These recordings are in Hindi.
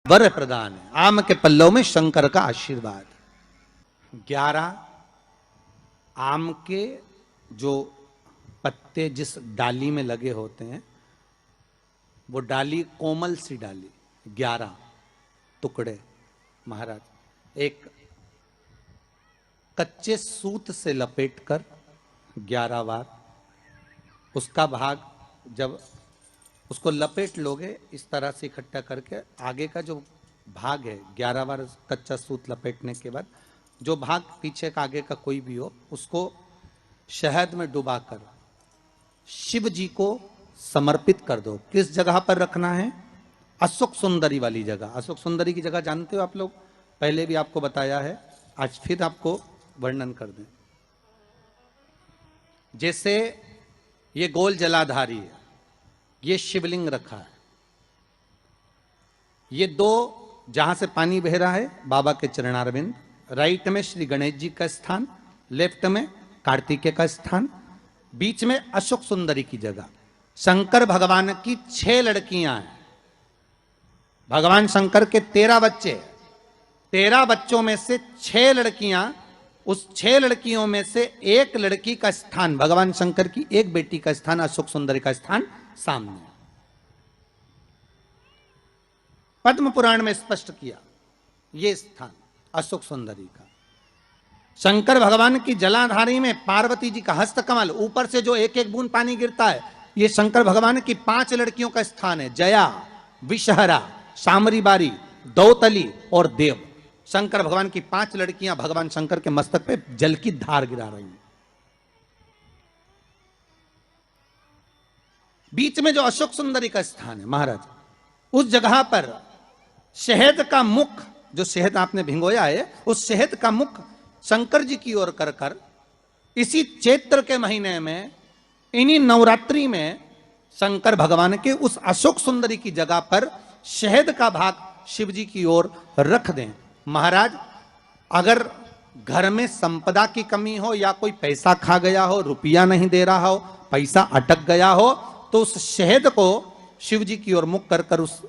वर प्रदान है। आम के पल्लव में शंकर का आशीर्वाद। 11 आम के जो पत्ते जिस डाली में लगे होते हैं वो डाली कोमल सी डाली, 11 टुकड़े महाराज एक कच्चे सूत से लपेटकर 11 बार उसका भाग, जब उसको लपेट लोगे इस तरह से इकट्ठा करके, आगे का जो भाग है 11 बार कच्चा सूत लपेटने के बाद जो भाग पीछे का आगे का कोई भी हो उसको शहद में डुबाकर शिव जी को समर्पित कर दो। किस जगह पर रखना है? अशोक सुंदरी वाली जगह। अशोक सुंदरी की जगह जानते हो आप लोग, पहले भी आपको बताया है, आज फिर आपको वर्णन कर दें। जैसे ये गोल जलाधारी है, ये शिवलिंग रखा है, ये 2 जहां से पानी बह रहा है बाबा के चरणारविंद, राइट में श्री गणेश जी का स्थान, लेफ्ट में कार्तिकेय का स्थान, बीच में अशोक सुंदरी की जगह। शंकर भगवान की 6 लड़कियां हैं। भगवान शंकर के 13 बच्चे, 13 बच्चों में से 6 लड़कियां, उस 6 लड़कियों में से एक लड़की का स्थान, भगवान शंकर की एक बेटी का स्थान, अशोक सुंदरी का स्थान सामने पद्म पुराण में स्पष्ट किया। यह स्थान अशोक सुंदरी का। शंकर भगवान की जलाधारी में पार्वती जी का हस्तकमल, ऊपर से जो एक एक बूंद पानी गिरता है, यह शंकर भगवान की 5 लड़कियों का स्थान है। जया, विषहरा, शामरी बारी, दौतली और देव। शंकर भगवान की 5 लड़कियां भगवान शंकर के मस्तक पे जल की धार गिरा रही हैं। बीच में जो अशोक सुंदरी का स्थान है महाराज, उस जगह पर शहद का मुख, जो शहद आपने भिंगोया है, उस शहद का मुख शंकर जी की ओर कर कर इसी चैत्र के महीने में, इन्हीं नवरात्रि में शंकर भगवान के उस अशोक सुंदरी की जगह पर शहद का भाग शिव जी की ओर रख दें। महाराज अगर घर में संपदा की कमी हो या कोई पैसा खा गया हो, रुपया नहीं दे रहा हो, पैसा अटक गया हो, तो उस शहद को शिव जी की ओर मुख कर कर उस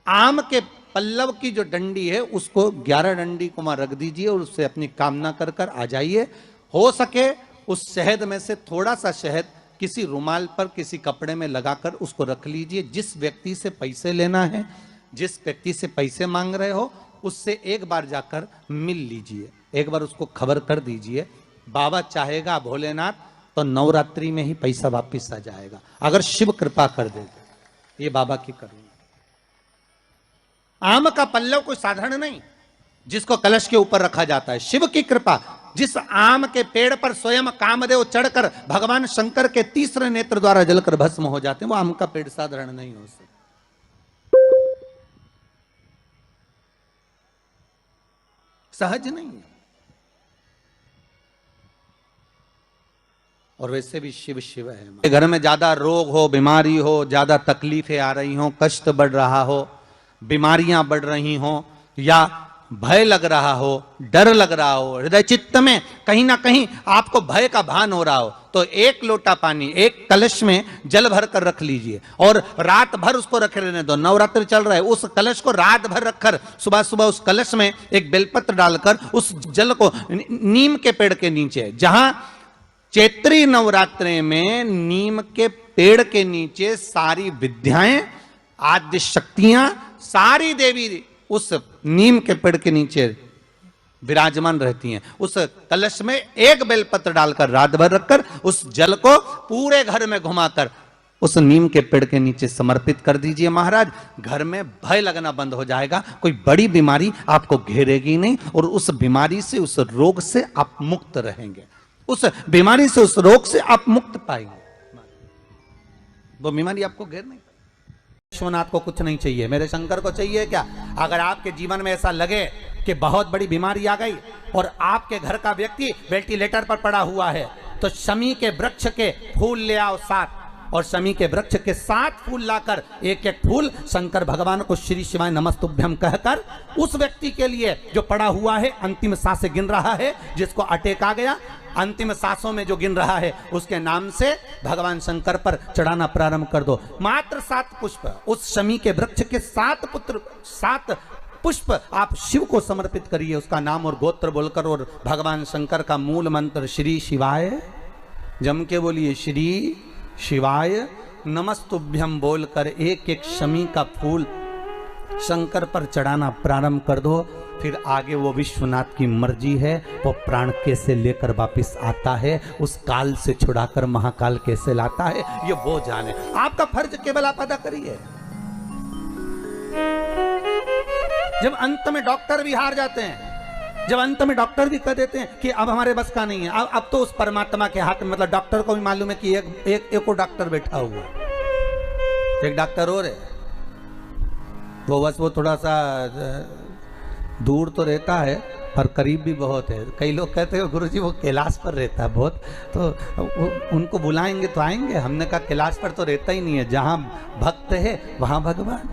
आम के पल्लव की जो डंडी है उसको 11 डंडी को वहां रख दीजिए और उससे अपनी कामना कर कर आ जाइए। हो सके उस शहद में से थोड़ा सा शहद किसी रुमाल पर, किसी कपड़े में लगाकर उसको रख लीजिए। जिस व्यक्ति से पैसे लेना है, जिस व्यक्ति से पैसे मांग रहे हो, उससे एक बार जाकर मिल लीजिए, एक बार उसको खबर कर दीजिए। बाबा चाहेगा भोलेनाथ तो नवरात्रि में ही पैसा वापिस आ जाएगा, अगर शिव कृपा कर दे। ये बाबा की करुणा। आम का पल्लव कोई साधारण नहीं जिसको कलश के ऊपर रखा जाता है, शिव की कृपा। जिस आम के पेड़ पर स्वयं कामदेव चढ़कर भगवान शंकर के तीसरे नेत्र द्वारा जलकर भस्म हो जाते हैं, वो आम का पेड़ साधारण नहीं हो सकता। सहज नहीं है। और वैसे भी शिव शिव है। घर में ज्यादा रोग हो, बीमारी हो, ज्यादा तकलीफें आ रही हो, कष्ट बढ़ रहा हो, बीमारियां बढ़ रही हो, या भय लग रहा हो, डर लग रहा हो, हृदय चित्त में कहीं ना कहीं आपको भय का भान हो रहा हो, तो 1 लोटा पानी, एक कलश में जल भर कर रख लीजिए और रात भर उसको रखे रहने दो। नवरात्रि चल रहा है, उस कलश को रात भर रखकर सुबह सुबह उस कलश में एक बेलपत्र डालकर उस जल को नीम के पेड़ के नीचे, जहां चैत्री नवरात्रि में नीम के पेड़ के नीचे सारी विद्याएं, आद्य शक्तियां, सारी देवी उस नीम के पेड़ के नीचे विराजमान रहती हैं। उस कलश में एक बेलपत्र डालकर रात भर रखकर उस जल को पूरे घर में घुमाकर उस नीम के पेड़ के नीचे समर्पित कर दीजिए महाराज। घर में भय लगना बंद हो जाएगा, कोई बड़ी बीमारी आपको घेरेगी नहीं और उस बीमारी से, उस रोग से आप मुक्त रहेंगे। उस बीमारी से, उस रोग से आप मुक्त पाएंगे। वो बीमारी आपको घेर नहीं। विश्वनाथ को कुछ नहीं चाहिए, मेरे शंकर को चाहिए क्या? अगर आपके जीवन में ऐसा लगे कि बहुत बड़ी बीमारी आ गई और आपके घर का व्यक्ति वेंटिलेटर पर पड़ा हुआ है, तो शमी के वृक्ष के फूल ले आओ 7, और शमी के वृक्ष के 7 फूल लाकर एक एक फूल शंकर भगवान को श्री शिवाय नमस्तुभ्यम कहकर उस व्यक्ति के लिए जो पड़ा हुआ है, अंतिम सांसें गिन रहा है, जिसको अटैक आ गया, अंतिम सांसों में जो गिन रहा है, उसके नाम से भगवान शंकर पर चढ़ाना प्रारंभ कर दो। मात्र 7 पुष्प, उस शमी के वृक्ष के 7 पुष्प आप शिव को समर्पित करिए, उसका नाम और गोत्र बोलकर, और भगवान शंकर का मूल मंत्र श्री शिवाय, जम के बोलिए श्री शिवाय नमस्तुभ्यम बोलकर एक एक शमी का फूल शंकर पर चढ़ाना प्रारंभ कर दो। फिर आगे वो विश्वनाथ की मर्जी है, वो प्राण कैसे लेकर वापिस आता है, उस काल से छुड़ाकर महाकाल कैसे लाता है, ये वो जाने। आपका फर्ज केवल आप अदा करिए। जब अंत में डॉक्टर भी हार जाते हैं, जब अंत में डॉक्टर भी कह देते हैं कि अब हमारे बस का नहीं है, अब तो उस परमात्मा के हाथ में, मतलब डॉक्टर को भी मालूम है कि एक और डॉक्टर बैठा हुआ है, एक डॉक्टर और है, वो बस वो थोड़ा सा दूर तो रहता है पर करीब भी बहुत है। कई लोग कहते हैं गुरुजी वो कैलाश पर रहता है बहुत, तो उनको बुलाएंगे तो आएंगे। हमने कहा कैलाश पर तो रहता ही नहीं है, जहाँ भक्त है वहाँ भगवान,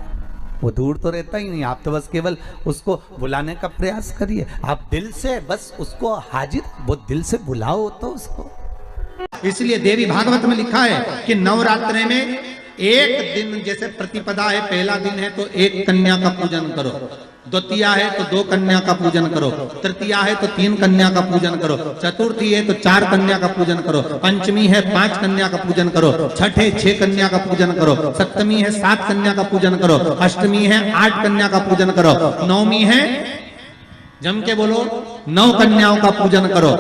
वो दूर तो रहता ही नहीं। आप तो बस केवल उसको बुलाने का प्रयास करिए, आप दिल से बस उसको हाजिर, वो दिल से बुलाओ तो उसको। इसलिए देवी भागवत में लिखा है कि नवरात्रि में एक दिन, जैसे प्रतिपदा है, पहला दिन है तो एक कन्या का पूजन करो, द्वितीया है तो 2 कन्या का पूजन करो, तृतीया है तो 3 कन्या का पूजन करो, चतुर्थी है तो 4 कन्या का पूजन करो, पंचमी है 5 कन्या का पूजन करो, छठे 6 कन्या का पूजन करो, सप्तमी है 7 कन्या का पूजन करो, अष्टमी है 8 कन्या का पूजन करो, नवमी है, जम के बोलो, 9 कन्याओं का पूजन करो।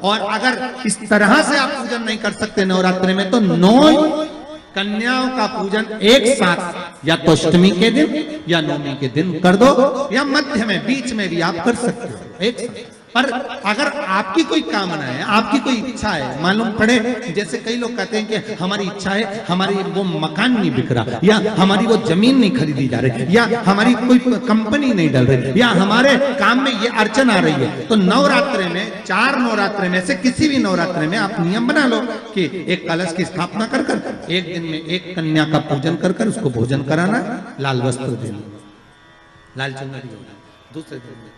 और अगर इस तरह से आप पूजन नहीं कर सकते नवरात्रि में, तो 9 कन्याओं का पूजन एक साथ, या तो अष्टमी के दिन या नवमी के दिन कर दो, या मध्य में बीच में भी आप कर सकते हो एक साथ। पर अगर आपकी कोई कामना है, आपकी कोई इच्छा है, मालूम पड़े, जैसे कई लोग कहते हैं कि हमारी इच्छा है, हमारी वो मकान नहीं बिक रहा, या हमारी वो जमीन नहीं खरीदी जा रही, या हमारी कोई कंपनी नहीं डल रही, या हमारे काम में ये अड़चन आ रही है, तो नवरात्रि में, 4 नवरात्रि में से किसी भी नवरात्रि में आप नियम बना लो कि एक कलश की स्थापना कर कर एक दिन में एक कन्या का पूजन कर कर उसको भोजन कराना, लाल वस्त्र देना, लाल चुनरी देना, दूसरे दिन में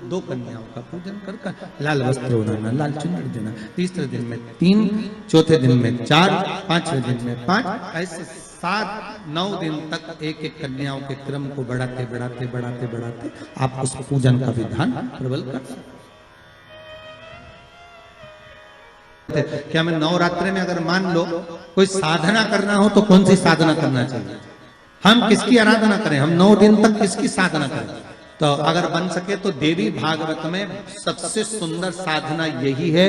2 कन्याओं का पूजन कर कर लाल वस्त्र ओढ़ाना, लाल चुनरी देना, तीसरे दिन में 3, चौथे दिन में 4, 5वें दिन में 5, ऐसे 7-9 दिन तक एक एक कन्याओं के क्रम को बढ़ाते बढ़ाते बढ़ाते बढ़ाते आप उस पूजन का विधान प्रबल कर सकते। क्या मैं नवरात्रि में अगर मान लो कोई साधना करना हो तो कौन सी साधना करना चाहिए? हम किसकी आराधना करें? हम 9 दिन तक किसकी साधना करें? तो अगर बन सके तो देवी भागवत में सबसे सुंदर साधना यही है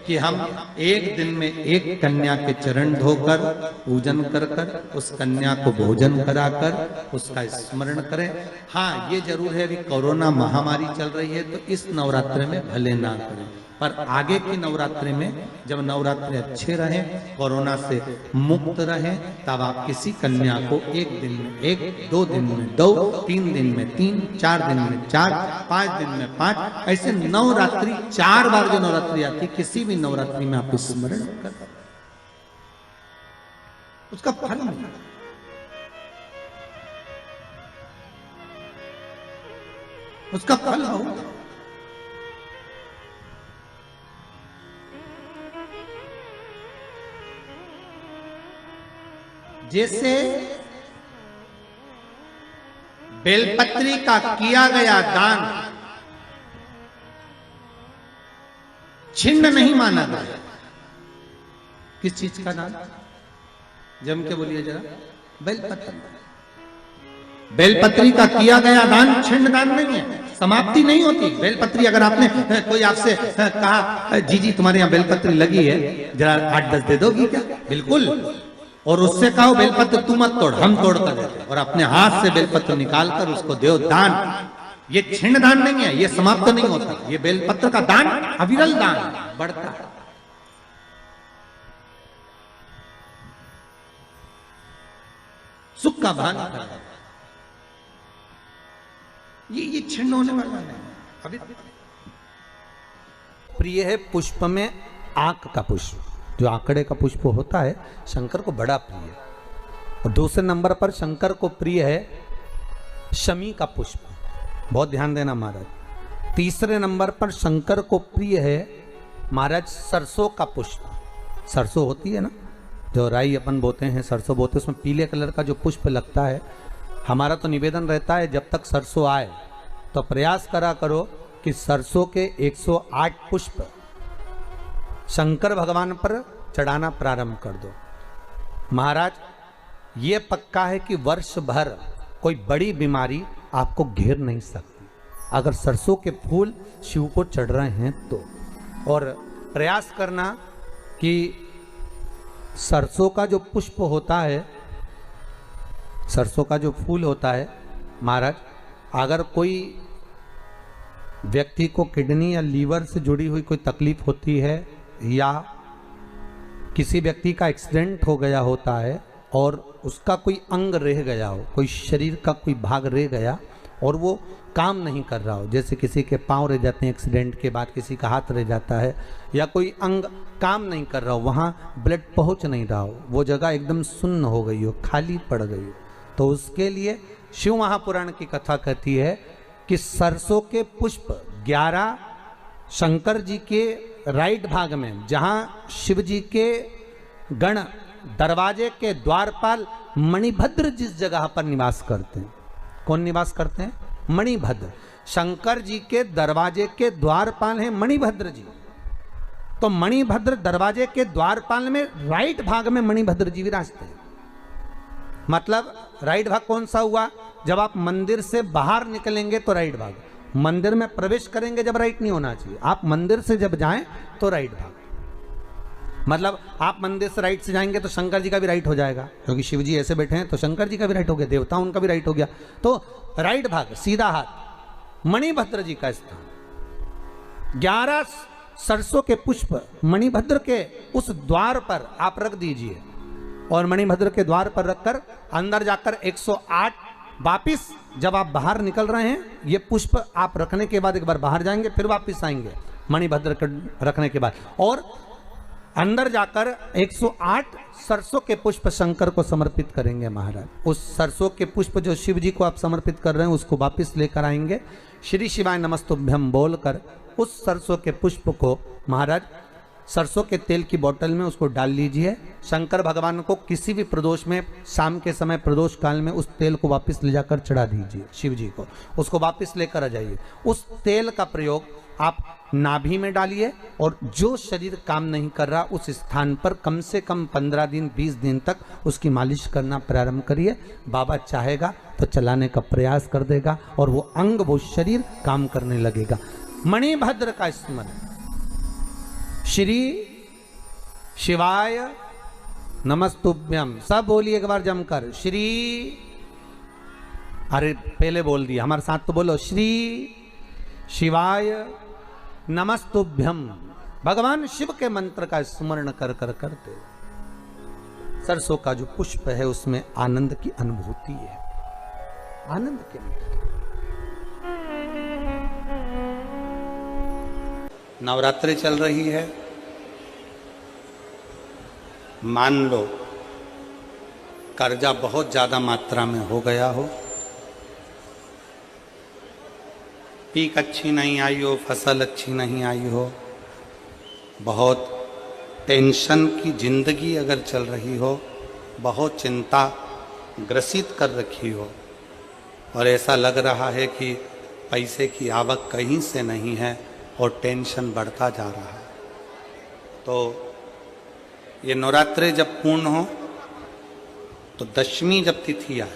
कि हम एक दिन में एक कन्या के चरण धोकर पूजन कर कर उस कन्या को भोजन कराकर उसका स्मरण करें। हाँ, ये जरूर है कि कोरोना महामारी चल रही है तो इस नवरात्रि में भले ना करें, पर आगे की नवरात्रि में जब नवरात्रि अच्छे रहें, कोरोना से मुक्त रहें, तब आप किसी कन्या को एक दिन में 1, 2 दिन में 2, 3 दिन में 3, 4 दिन में 4, 5 दिन में 5, ऐसे नवरात्रि 4 बार जो नवरात्रि आती, किसी भी नवरात्रि में आप स्मरण कर, उसका फल मिलेगा। उसका फल होगा। जैसे बेलपत्री का किया गया दान छिन्न नहीं माना गया। किस चीज का दान? जम के बोलिए जरा। बेलपत्री। बेलपत्री का किया गया दान छिन्न दान नहीं है, समाप्ति नहीं होती। बेलपत्री अगर आपने कोई आपसे कहा जी तुम्हारे यहाँ बेलपत्री लगी है, जरा 8-10 दे दोगी क्या? बिल्कुल। और उससे कहो बेलपत्र तू मत तोड़, हम तोड़ कर देते, और अपने हाथ से बेलपत्र निकालकर उसको दो दान। ये छिन्न दान नहीं है, ये समाप्त नहीं होता। ये बेलपत्र का दान अविरल दान बढ़ता है। सुख का भान करता है। ये छिन्न होने वाला नहीं। अभी प्रिय है पुष्प में आंख का पुष्प। जो आंकड़े का पुष्प होता है शंकर को बड़ा प्रिय है। और दूसरे नंबर पर शंकर को प्रिय है शमी का पुष्प, बहुत ध्यान देना महाराज। तीसरे नंबर पर शंकर को प्रिय है महाराज सरसों का पुष्प। सरसों होती है ना, जो राई अपन बोते हैं, सरसों बोते हैं, उसमें पीले कलर का जो पुष्प लगता है। हमारा तो निवेदन रहता है जब तक सरसों आए तो प्रयास करा करो कि सरसों के 108 पुष्प शंकर भगवान पर चढ़ाना प्रारंभ कर दो। महाराज ये पक्का है कि वर्ष भर कोई बड़ी बीमारी आपको घेर नहीं सकती अगर सरसों के फूल शिव को चढ़ रहे हैं तो। और प्रयास करना कि सरसों का जो पुष्प होता है, सरसों का जो फूल होता है महाराज, अगर कोई व्यक्ति को किडनी या लीवर से जुड़ी हुई कोई तकलीफ होती है या किसी व्यक्ति का एक्सीडेंट हो गया होता है और उसका कोई अंग रह गया हो, कोई शरीर का कोई भाग रह गया और वो काम नहीं कर रहा हो, जैसे किसी के पांव रह जाते हैं एक्सीडेंट के बाद, किसी का हाथ रह जाता है या कोई अंग काम नहीं कर रहा हो, वहाँ ब्लड पहुँच नहीं रहा हो, वो जगह एकदम सुन्न हो गई हो, खाली पड़ गई हो, तो उसके लिए शिव महापुराण की कथा कहती है कि सरसों के पुष्प 11 शंकर जी के राइट भाग में, जहाँ शिव जी के गण दरवाजे के द्वारपाल मणिभद्र जिस जगह पर निवास करते हैं, कौन निवास करते हैं? मणिभद्र। शंकर जी के दरवाजे के द्वारपाल हैं मणिभद्र जी। तो मणिभद्र दरवाजे के द्वारपाल में राइट भाग में मणिभद्र जी विराजते हैं। मतलब राइट भाग कौन सा हुआ? जब आप मंदिर से बाहर निकलेंगे तो राइट भाग, मंदिर में प्रवेश करेंगे जब राइट नहीं होना चाहिए, आप मंदिर से जब जाएं तो राइट भाग। मतलब आप मंदिर से राइट से जाएंगे तो शंकर जी का भी राइट हो जाएगा, क्योंकि शिव जी ऐसे बैठे हैं तो शंकर जी का भी राइट हो गया, देवता उनका भी राइट हो गया, तो राइट भाग सीधा हाथ मणिभद्र जी का स्थान। 11 सरसों के पुष्प मणिभद्र के उस द्वार पर आप रख दीजिए और मणिभद्र के द्वार पर रखकर अंदर जाकर 108 वापिस जब आप बाहर निकल रहे हैं, ये पुष्प आप रखने के बाद एक बार बाहर जाएंगे फिर वापिस आएंगे मणिभद्र के रखने के बाद, और अंदर जाकर 108 सरसों के पुष्प शंकर को समर्पित करेंगे महाराज। उस सरसों के पुष्प जो शिव जी को आप समर्पित कर रहे हैं उसको वापिस लेकर आएंगे, श्री शिवाय नमस्तुभ्यम बोलकर उस सरसों के पुष्प को महाराज सरसों के तेल की बोतल में उसको डाल लीजिए। शंकर भगवान को किसी भी प्रदोष में, शाम के समय प्रदोष काल में उस तेल को वापस ले जाकर चढ़ा दीजिए शिव जी को, उसको वापस लेकर आ जाइए। उस तेल का प्रयोग आप नाभि में डालिए और जो शरीर काम नहीं कर रहा उस स्थान पर कम से कम 15 दिन 20 दिन तक उसकी मालिश करना प्रारंभ करिए। बाबा चाहेगा तो चलाने का प्रयास कर देगा और वो अंग, वो शरीर काम करने लगेगा। मणिभद्र का स्मरण, श्री शिवाय नमस्तुभ्यम, सब बोलिए एक बार जमकर, श्री, अरे पहले बोल दिया, हमारे साथ तो बोलो, श्री शिवाय नमस्तुभ्यम। भगवान शिव के मंत्र का स्मरण कर कर करते सरसों का जो पुष्प है उसमें आनंद की अनुभूति है, आनंद की अनुभूति। नवरात्रि चल रही है, मान लो कर्जा बहुत ज्यादा मात्रा में हो गया हो, पीक अच्छी नहीं आई हो, फसल अच्छी नहीं आई हो, बहुत टेंशन की जिंदगी अगर चल रही हो, बहुत चिंता ग्रसित कर रखी हो और ऐसा लग रहा है कि पैसे की आवक कहीं से नहीं है और टेंशन बढ़ता जा रहा है, तो ये नवरात्रि जब पूर्ण हो तो दशमी जब तिथि आए,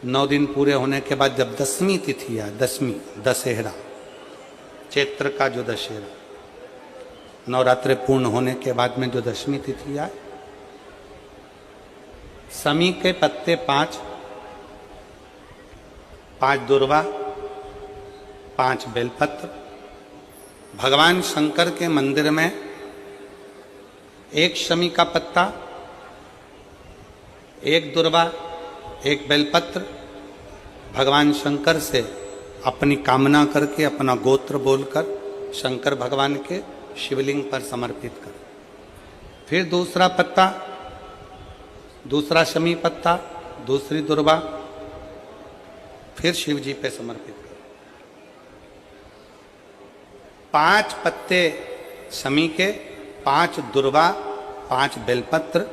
9 दिन पूरे होने के बाद जब दसवीं तिथि आए, दसवीं दशहरा, चैत्र का जो दशहरा, नवरात्रि पूर्ण होने के बाद में जो दशमी तिथि आए, समी के पत्ते 5 दुर्वा, 5 बेलपत्र, भगवान शंकर के मंदिर में 1 शमी का पत्ता, 1 दुर्वा, 1 बेलपत्र, भगवान शंकर से अपनी कामना करके, अपना गोत्र बोलकर शंकर भगवान के शिवलिंग पर समर्पित करो। फिर दूसरा पत्ता, दूसरा शमी पत्ता, दूसरी दुर्वा, फिर शिव जी पे समर्पित करो। 5 पत्ते शमी के, 5 दुर्वा, 5 बेलपत्र,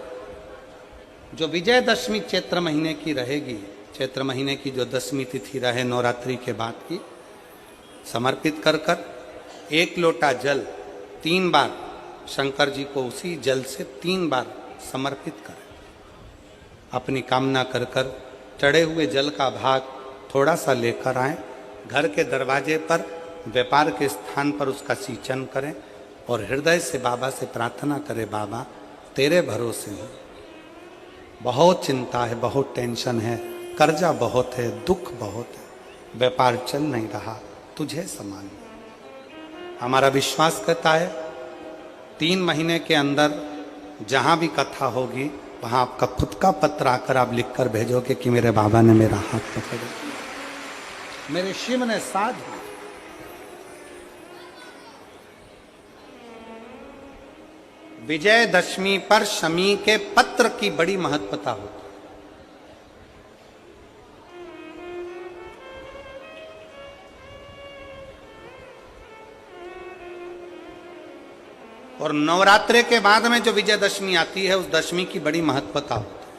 जो विजयदशमी चैत्र महीने की रहेगी, चैत्र महीने की जो 10वीं तिथि रहे नवरात्रि के बाद की, समर्पित कर कर 1 लोटा जल 3 बार शंकर जी को उसी जल से 3 बार समर्पित करें। अपनी कामना कर कर चढ़े हुए जल का भाग थोड़ा सा लेकर आए, घर के दरवाजे पर व्यापार के स्थान पर उसका सिंचन करें और हृदय से बाबा से प्रार्थना करें, बाबा तेरे भरोसे हूँ, बहुत चिंता है, बहुत टेंशन है, कर्जा बहुत है, दुख बहुत है, व्यापार चल नहीं रहा, तुझे समान। हमारा विश्वास कहता है 3 महीने के अंदर जहां भी कथा होगी वहां आपका खुद का पत्र आकर आप लिखकर भेजोगे कि मेरे बाबा ने मेरा हाथ पकड़ा, मेरे शिव ने साथ दिया। विजयदशमी पर शमी के पत्र की बड़ी महत्वता होती है। और नवरात्रे के बाद में जो विजयदशमी आती है उस दशमी की बड़ी महत्वता होती है।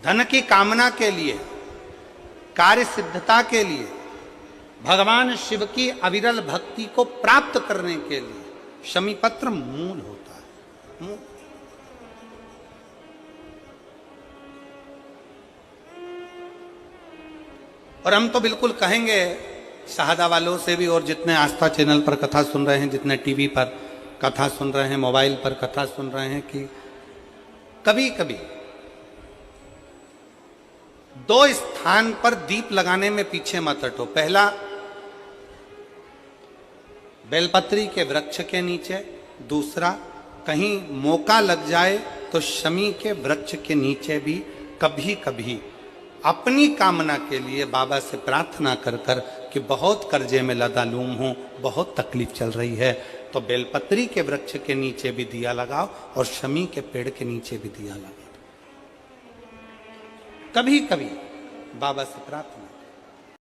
धन की कामना के लिए, कार्य सिद्धता के लिए, भगवान शिव की अविरल भक्ति को प्राप्त करने के लिए शमी पत्र मूल होता है, मूल। और हम तो बिल्कुल कहेंगे शहादा वालों से भी, और जितने आस्था चैनल पर कथा सुन रहे हैं, जितने टीवी पर कथा सुन रहे हैं, मोबाइल पर कथा सुन रहे हैं, कि कभी कभी 2 स्थान पर दीप लगाने में पीछे मत हटो। पहला, बेलपत्री के वृक्ष के नीचे। दूसरा, कहीं मौका लग जाए तो शमी के वृक्ष के नीचे भी कभी कभी अपनी कामना के लिए बाबा से प्रार्थना कर कर कि बहुत कर्जे में लदालूम हूं, बहुत तकलीफ चल रही है, तो बेलपत्री के वृक्ष के नीचे भी दिया लगाओ और शमी के पेड़ के नीचे भी दिया लगाओ। कभी कभी बाबा से प्रार्थना।